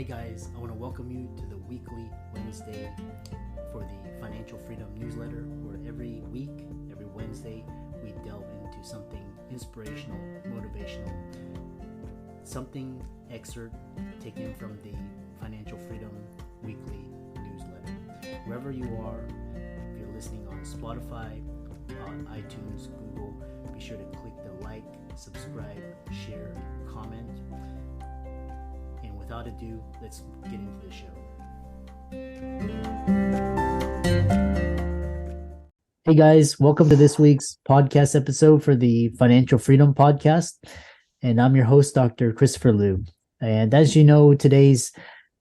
Hey guys, I want to welcome you to the weekly Wednesday for the Financial Freedom newsletter, where every week, every Wednesday, we delve into something inspirational, motivational, something excerpt taken from the Financial Freedom weekly newsletter. Wherever you are, if you're listening on Spotify, on iTunes, Google, be sure to click the like, subscribe, share, comment. And without ado, let's get into the show. Hey guys, welcome to this week's podcast episode for the Financial Freedom Podcast. And I'm your host, Dr. Christopher Liu. And as you know, today's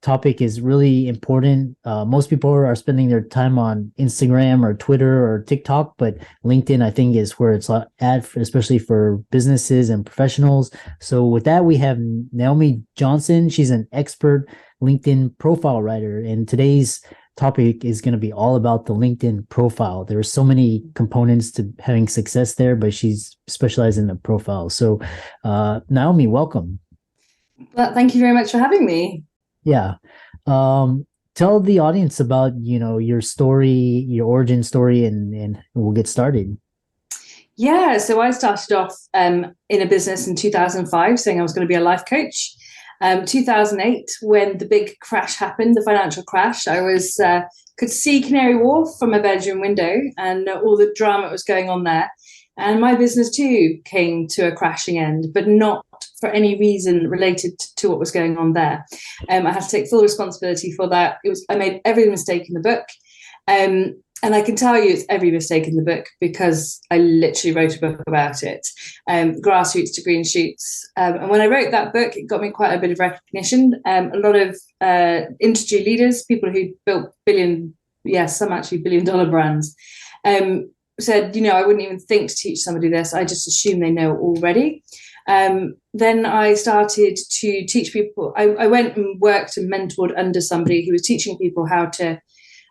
topic is really important. Most people are spending their time on Instagram or Twitter or TikTok, but LinkedIn, I think, is where it's at, especially for businesses and professionals. So with that, we have Naomi Johnson. She's an expert LinkedIn profile writer, and today's topic is going to be all about the LinkedIn profile. There are so many components to having success there, but she's specialized in the profile. So Naomi, welcome. Well, thank you very much for having me. Yeah. Tell the audience about, your story, your origin story, and we'll get started. Yeah. So I started off in a business in 2005 saying I was going to be a life coach. 2008, when the big crash happened, the financial crash, I could see Canary Wharf from my bedroom window and all the drama that was going on there. And my business too came to a crashing end, but not for any reason related to what was going on there. I had to take full responsibility for that. I made every mistake in the book. And I can tell you it's every mistake in the book because I literally wrote a book about it, Grassroots to Green Shoots. And when I wrote that book, it got me quite a bit of recognition. A lot of industry leaders, people who built some actually $billion brands, said, I wouldn't even think to teach somebody this. I just assume they know already. Then I started to teach people. I went and worked and mentored under somebody who was teaching people how to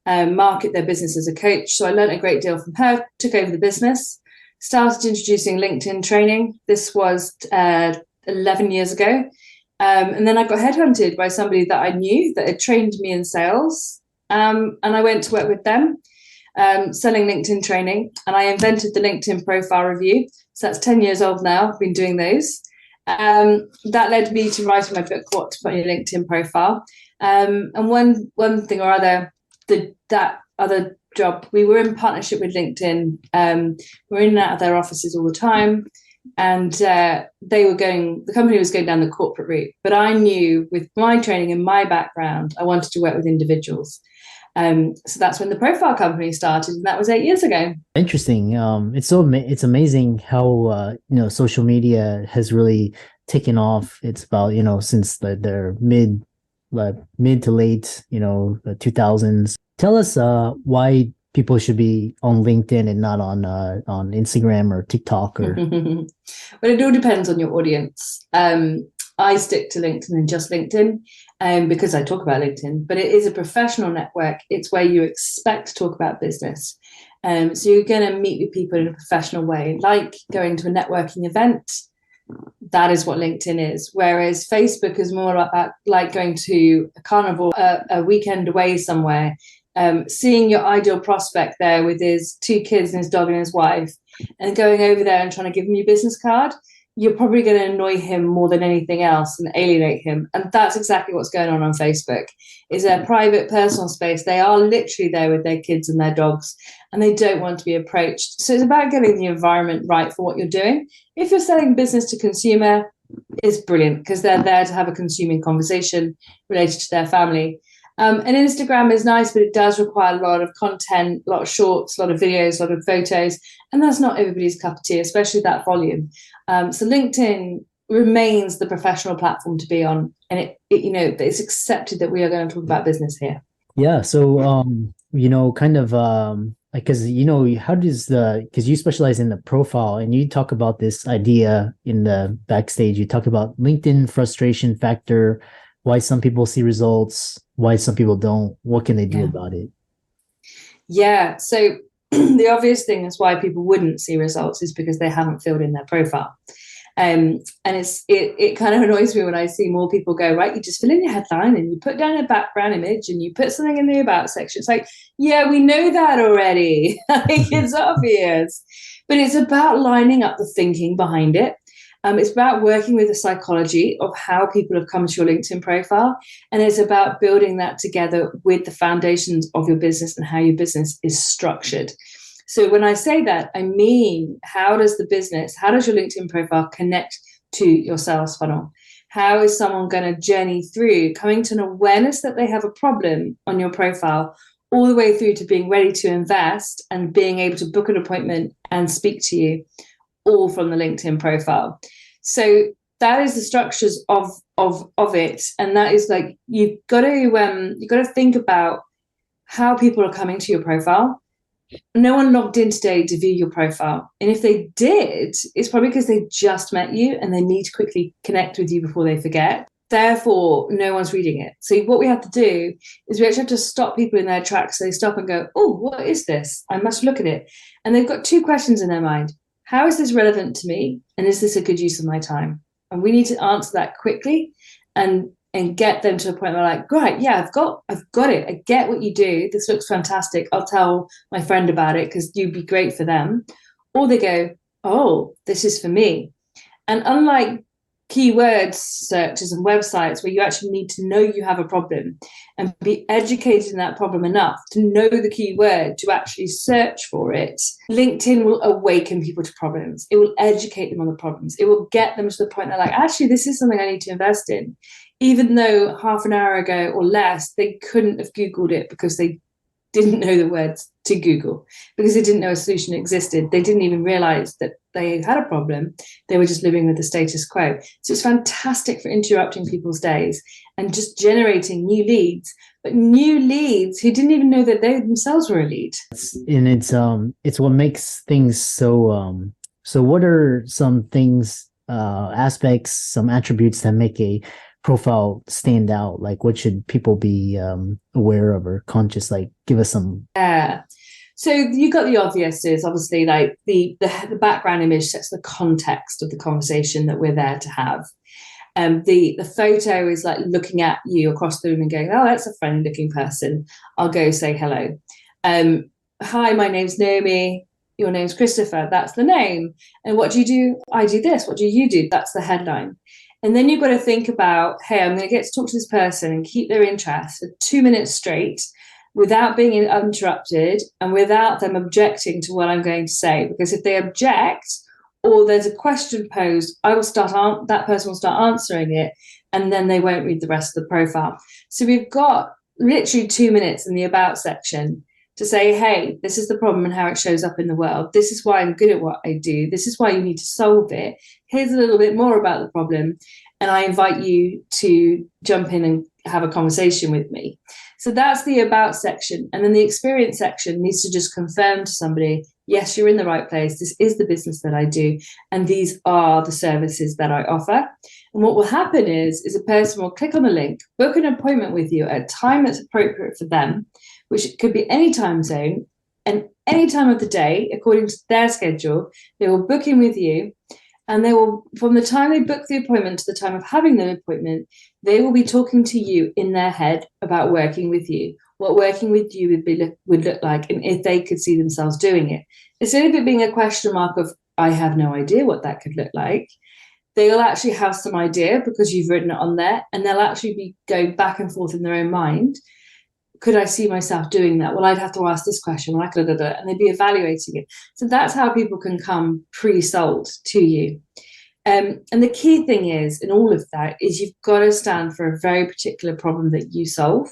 market their business as a coach. So I learned a great deal from her, took over the business, started introducing LinkedIn training. This was 11 years ago. And then I got headhunted by somebody that I knew that had trained me in sales. And I went to work with them. Selling LinkedIn training, and I invented the LinkedIn profile review. So that's 10 years old now. I've been doing those. That led me to writing my book, What to Put on Your LinkedIn Profile. And one thing or other, that other job, we were in partnership with LinkedIn. We're in and out of their offices all the time. And the company was going down the corporate route. But I knew with my training and my background, I wanted to work with individuals. So that's when the profile company started, and that was 8 years ago. Interesting. It's amazing how social media has really taken off. It's about since their mid to late the 2000s. Tell us why people should be on LinkedIn and not on Instagram or TikTok or. Well, it all depends on your audience. I stick to LinkedIn and just LinkedIn because I talk about LinkedIn, but it is a professional network. It's where you expect to talk about business. So you're going to meet with people in a professional way, like going to a networking event. That is what LinkedIn is. Whereas Facebook is more about like going to a carnival, a weekend away somewhere, seeing your ideal prospect there with his 2 kids and his dog and his wife, and going over there and trying to give him your business card. You're probably going to annoy him more than anything else and alienate him. And that's exactly what's going on Facebook. Is a private personal space. They are literally there with their kids and their dogs, and they don't want to be approached. So it's about getting the environment right for what you're doing. If you're selling business to consumer, it's brilliant because they're there to have a consuming conversation related to their family. And Instagram is nice, but it does require a lot of content, a lot of shorts, a lot of videos, a lot of photos. And that's not everybody's cup of tea, especially that volume. So LinkedIn remains the professional platform to be on. And it's accepted that we are going to talk about business here. Yeah. So, because because you specialize in the profile and you talk about this idea in the backstage, you talk about LinkedIn frustration factor, why some people see results, why some people don't, what can they do about it? Yeah. So the obvious thing is why people wouldn't see results is because they haven't filled in their profile. And it kind of annoys me when I see more people go, right, you just fill in your headline and you put down a background image and you put something in the about section. It's like, yeah, we know that already. Like, it's obvious. But it's about lining up the thinking behind it. It's about working with the psychology of how people have come to your LinkedIn profile. And it's about building that together with the foundations of your business and how your business is structured. So when I say that, I mean, how does your LinkedIn profile connect to your sales funnel? How is someone going to journey through coming to an awareness that they have a problem on your profile, all the way through to being ready to invest and being able to book an appointment and speak to you, all from the LinkedIn profile? So that is the structures of it. And that is like, you've got to think about how people are coming to your profile. No one logged in today to view your profile. And if they did, it's probably because they just met you and they need to quickly connect with you before they forget. Therefore, no one's reading it. So what we have to do is we actually have to stop people in their tracks. So they stop and go, oh, what is this? I must look at it. And they've got two questions in their mind. How is this relevant to me? And is this a good use of my time? And we need to answer that quickly and get them to a point where like, right, yeah, I've got it. I get what you do. This looks fantastic. I'll tell my friend about it because you'd be great for them. Or they go, oh, this is for me. And unlike keywords searches and websites where you actually need to know you have a problem and be educated in that problem enough to know the keyword to actually search for it, LinkedIn will awaken people to problems. It will educate them on the problems. It will get them to the point they're like, actually, this is something I need to invest in. Even though half an hour ago or less, they couldn't have Googled it because they didn't know the words to Google, because they didn't know a solution existed. They didn't even realize that they had a problem. They were just living with the status quo. So it's fantastic for interrupting people's days and just generating new leads, but new leads who didn't even know that they themselves were a lead. It's what makes things so, so what are some things, aspects, some attributes that make a profile stand out? Like, what should people be aware of or conscious? Like, give us some. Yeah. So you got the obvious is obviously like the background image sets the context of the conversation that we're there to have. The photo is like looking at you across the room and going, oh, that's a friendly looking person. I'll go say hello. Hi, my name's Naomi. Your name's Christopher. That's the name. And what do you do? I do this. What do you do? That's the headline. And then you've got to think about, hey, I'm going to get to talk to this person and keep their interest for 2 minutes straight without being interrupted and without them objecting to what I'm going to say. Because if they object or there's a question posed, that person will start answering it, and then they won't read the rest of the profile. So we've got literally 2 minutes in the about section to say, hey, this is the problem and how it shows up in the world. This is why I'm good at what I do. This is why you need to solve it. Here's a little bit more about the problem. And I invite you to jump in and have a conversation with me. So that's the about section. And then the experience section needs to just confirm to somebody, yes, you're in the right place. This is the business that I do. And these are the services that I offer. And what will happen is a person will click on the link, book an appointment with you at a time that's appropriate for them, which could be any time zone and any time of the day, according to their schedule. They will book in with you, and they will, from the time they book the appointment to the time of having the appointment, they will be talking to you in their head about working with you, what working with you would look like, and if they could see themselves doing it. Instead of it being a question mark of, I have no idea what that could look like, they'll actually have some idea because you've written it on there, and they'll actually be going back and forth in their own mind. Could I see myself doing that? Well, I'd have to ask this question. Well, and they'd be evaluating it. So that's how people can come pre-sold to you. And the key thing is, in all of that, is you've got to stand for a very particular problem that you solve.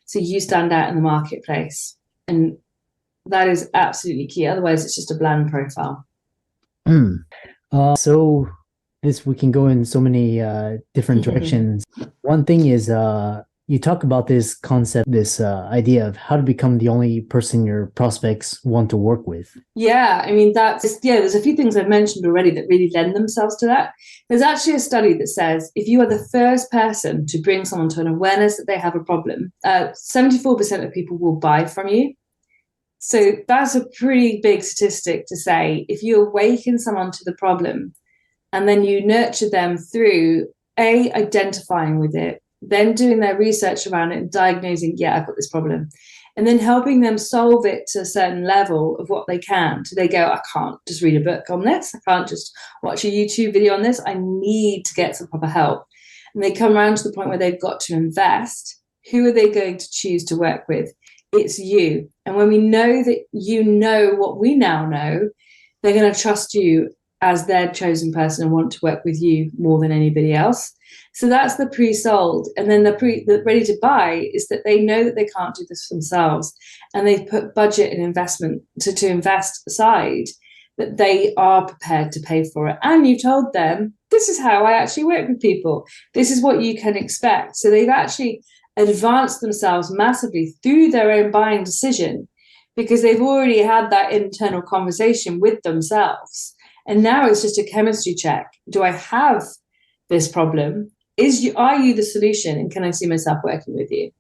So you stand out in the marketplace. And that is absolutely key. Otherwise, it's just a bland profile. So we can go in so many different directions. One thing is, you talk about this concept, this idea of how to become the only person your prospects want to work with. Yeah, I mean, there's a few things I've mentioned already that really lend themselves to that. There's actually a study that says if you are the first person to bring someone to an awareness that they have a problem, 74% of people will buy from you. So that's a pretty big statistic to say. If you awaken someone to the problem, And then you nurture them through identifying with it, then doing their research around it and diagnosing, yeah, I've got this problem, and then helping them solve it to a certain level of what they can. So they go, I can't just read a book on this. I can't just watch a YouTube video on this. I need to get some proper help. And they come around to the point where they've got to invest. Who are they going to choose to work with? It's you. And when we know that you know what we now know, they're going to trust you as their chosen person and want to work with you more than anybody else. So that's the pre-sold. And then the ready to buy is that they know that they can't do this for themselves, and they've put budget and investment to invest aside, that they are prepared to pay for it. And you told them, this is how I actually work with people. This is what you can expect. So they've actually advanced themselves massively through their own buying decision, because they've already had that internal conversation with themselves. And now it's just a chemistry check. Do I have this problem? Are you the solution? And can I see myself working with you?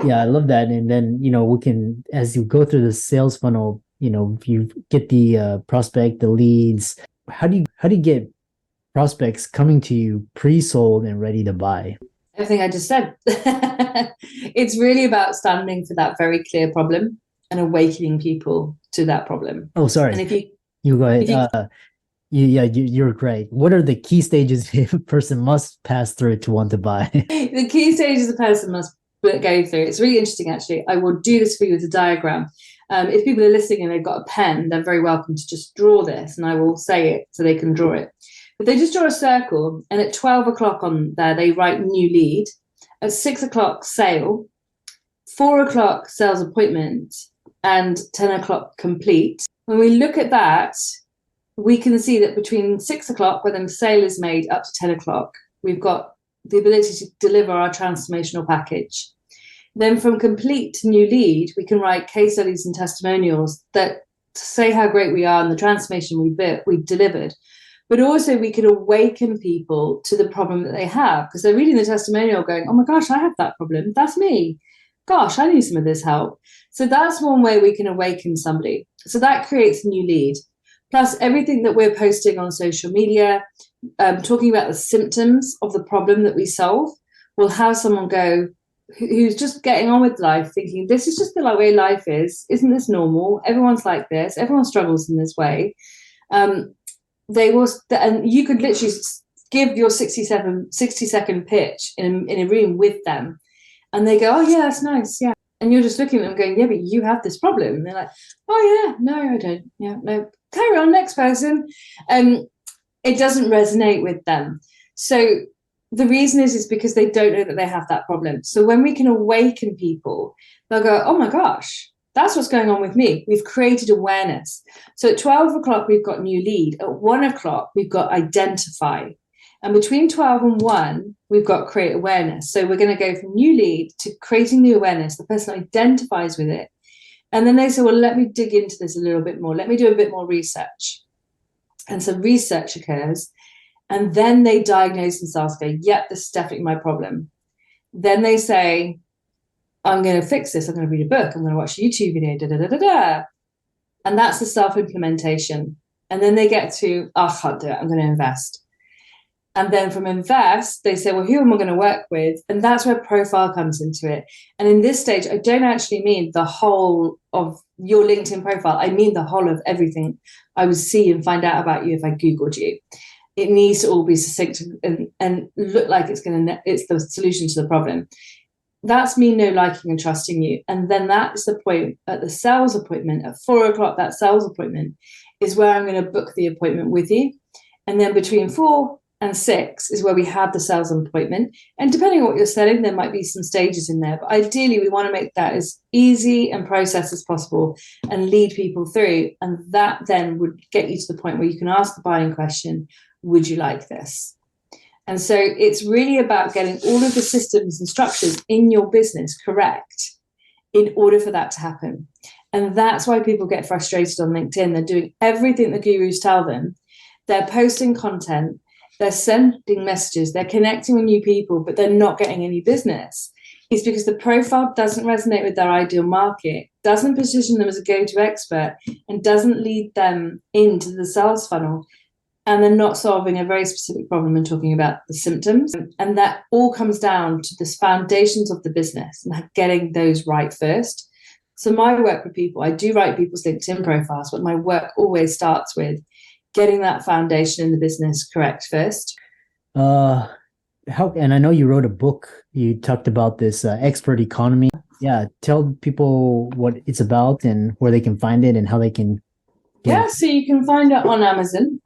Yeah, I love that. And then, we can, as you go through the sales funnel, if you get the prospect, the leads, how do you get prospects coming to you pre-sold and ready to buy? Everything I just said. It's really about standing for that very clear problem and awakening people to that problem. Oh, sorry. And if you go ahead. You're great. What are the key stages a person must pass through to want to buy? The key stages a person must go through. It's really interesting, actually. I will do this for you with a diagram. If people are listening and they've got a pen, they're very welcome to just draw this, and I will say it so they can draw it. But they just draw a circle, and at 12 o'clock on there, they write new lead. At 6 o'clock, sale. 4 o'clock, sales appointment. And 10 o'clock, complete. When we look at that, we can see that between 6 o'clock, when the sale is made, up to 10 o'clock, we've got the ability to deliver our transformational package. Then from complete to new lead, we can write case studies and testimonials that say how great we are and the transformation we've delivered. But also we can awaken people to the problem that they have, because they're reading the testimonial going, oh my gosh, I have that problem. That's me. Gosh, I need some of this help. So that's one way we can awaken somebody. So that creates a new lead. Plus everything that we're posting on social media, talking about the symptoms of the problem that we solve, will have someone go, who's just getting on with life, thinking, this is just the way life is. Isn't this normal? Everyone's like this. Everyone struggles in this way. They will, and you could literally give your 60-second pitch in a room with them, and they go, oh yeah, that's nice, yeah. And you're just looking at them going, yeah, but you have this problem. And they're like, oh yeah, no, I don't. Yeah, no, carry on, next person. It doesn't resonate with them. So the reason is because they don't know that they have that problem. So when we can awaken people, they'll go, oh my gosh, that's what's going on with me. We've created awareness. So at 12 o'clock, we've got new lead. At 1 o'clock, we've got identify. And between 12 and 1, we've got create awareness. So we're going to go from new lead to creating the awareness. The person identifies with it. And then they say, well, let me dig into this a little bit more. Let me do a bit more research. And so research occurs. And then they diagnose themselves, go, yep, this is definitely my problem. Then they say, I'm going to fix this. I'm going to read a book. I'm going to watch a YouTube video, And that's the self-implementation. And then they get to, oh, I can't do it. I'm going to invest. And then from invest, they say, well, who am I going to work with? And that's where profile comes into it. And in this stage, I don't actually mean the whole of your LinkedIn profile. I mean the whole of everything I would see and find out about you if I Googled you. It needs to all be succinct and look like it's the solution to the problem. That's me know, liking, and trusting you. And then that's the point at the sales appointment at 4 o'clock. That sales appointment is where I'm going to book the appointment with you. And then between 4 and 6 is where we have the sales appointment. And depending on what you're selling, there might be some stages in there. But ideally, we want to make that as easy and processed as possible and lead people through. And that then would get you to the point where you can ask the buying question, would you like this? And so it's really about getting all of the systems and structures in your business correct in order for that to happen. And that's why people get frustrated on LinkedIn. They're doing everything the gurus tell them. They're posting content. They're sending messages. They're connecting with new people, but they're not getting any business. It's because the profile doesn't resonate with their ideal market, doesn't position them as a go-to expert, and doesn't lead them into the sales funnel. and then not solving a very specific problem and talking about the symptoms. And that all comes down to the foundations of the business and getting those right first. So my work with people, I do write people's LinkedIn profiles, but my work always starts with getting that foundation in the business correct first. And I know you wrote a book. You talked about this expert economy. Yeah, tell people what it's about and where they can find it and how they can. Yeah, so you can find it on Amazon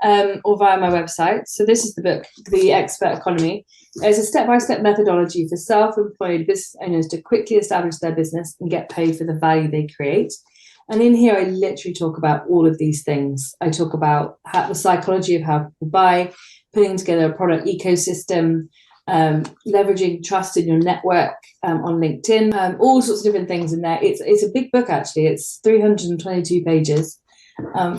or via my website. So this is the book, The Expert Economy. It's a step-by-step methodology for self-employed business owners to quickly establish their business and get paid for the value they create. And in here, I literally talk about all of these things. I talk about the psychology of how people buy, putting together a product ecosystem, leveraging trust in your network on LinkedIn, all sorts of different things in there. It's a big book, actually. It's 322 pages.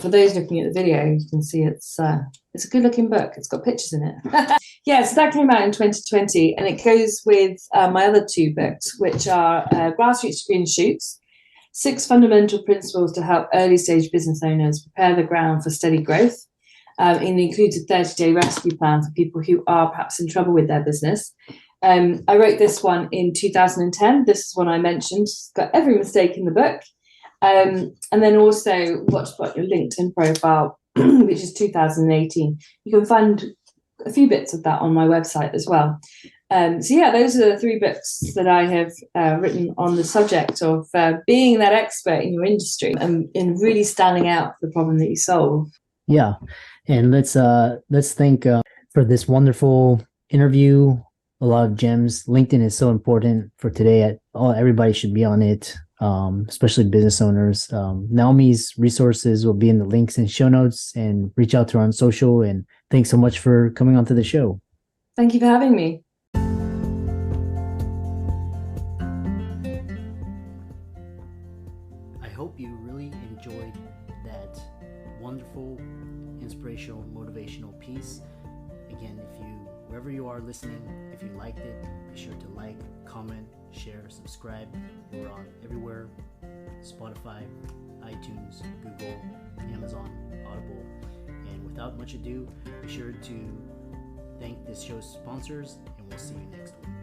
For those looking at the video, you can see it's a good looking book. It's got pictures in it. Yeah, so that came out in 2020, and it goes with my other two books, which are Grassroots to Green Shoots, 6 Fundamental Principles to Help Early Stage Business Owners Prepare the Ground for Steady Growth. It includes a 30-day rescue plan for people who are perhaps in trouble with their business. I wrote this one in 2010. This is one I mentioned. It's got every mistake in the book. And then also what about your LinkedIn profile, which is 2018. You can find a few bits of that on my website as well. So yeah, those are the 3 books that I have written on the subject of being that expert in your industry and in really standing out for the problem that you solve. Yeah, and let's thank for this wonderful interview. A lot of gems. LinkedIn is so important for today. Everybody should be on it. Especially business owners. Naomi's resources will be in the links and show notes, and reach out to her on social. And thanks so much for coming onto the show. Thank you for having me. I hope you really enjoyed that wonderful, inspirational, motivational piece. Again, wherever you are listening, if you liked it, be sure to like, comment, share, subscribe. We're on everywhere: Spotify, iTunes, Google, Amazon, Audible. And without much ado, be sure to thank this show's sponsors, and we'll see you next week.